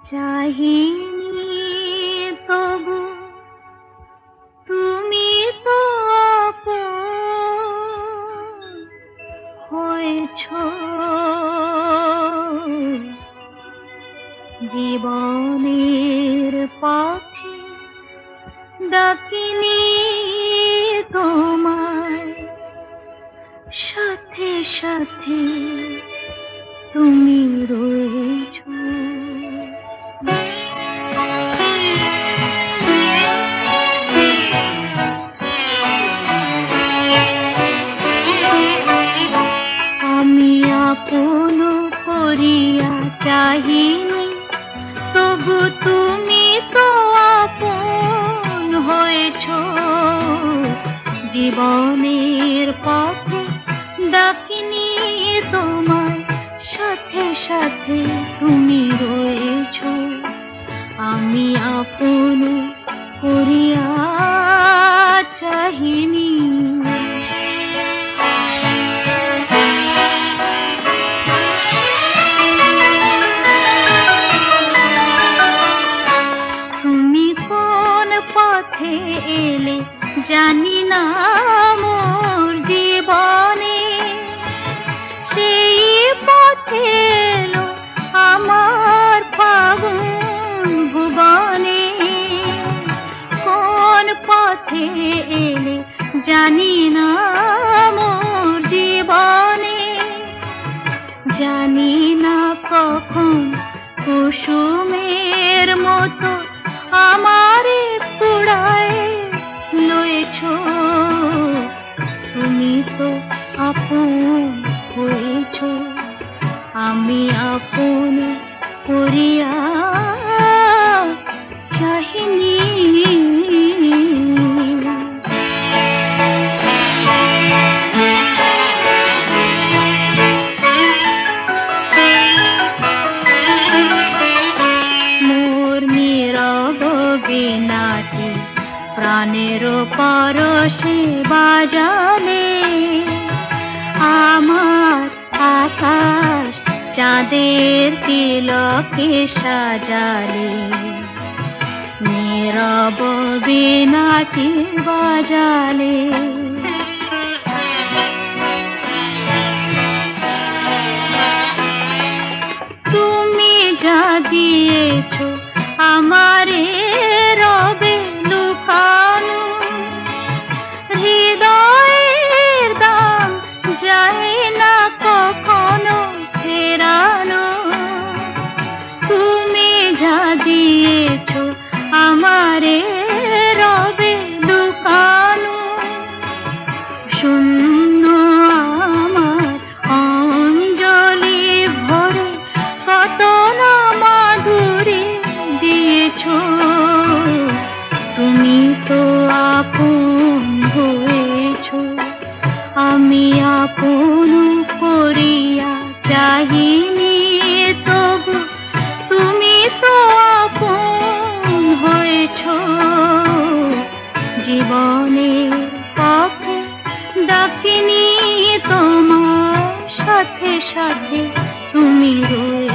চাহিনি তবু তুমি তো আপন হয়েছ। জীবনের পথে ডাকিনি তোমায়, সাথে সাথে তুমি রয়েছ। আমি আপন করিয়া চাহিনি তবু তুমি তো আপন হয়েছ। জীবনের পথে ডাকিনি তোমায়, সাথে সাথে তুমি রয়েছ। আমি আপন করিয়া চাহিনি। তুমি কোন পথে এলে জানি না মোর জীবনে, সেই পথে এলো আমার ফাগুন ভুবনে। কোন পথে এলে জানি না মোর জীবনে, জানি না কখন কুসুমের মতো আমারে কুড়ায় লয়েছ। তুমি তো আপন হয়েছ। আমি আপন করিয়া চাহিনি। মোর নীরব বীণাটি প্রাণের পরশে বাজালে, আমার আকাশ চাঁদের তিলকে সাজালে। নীরব বীণাটি বাজালে, তুমি জাগিয়েছ আমারে রবে লুকানো। হৃদয়ের দাম যায় না কখনো ফেরানো। তুমি জাগিয়েছ আমারে রবে লুকানো। শূন্য আমার অঞ্জলি ভরে কত না মাধুরী দিয়েছ। তুমি তো আপন হয়েছ। আমি আপন করিয়া চাহিনি তবু তুমি তো আপন হয়েছ। জীবনের পথে ডাকিনি তোমার, সাথে সাথে তুমি রয়েছ।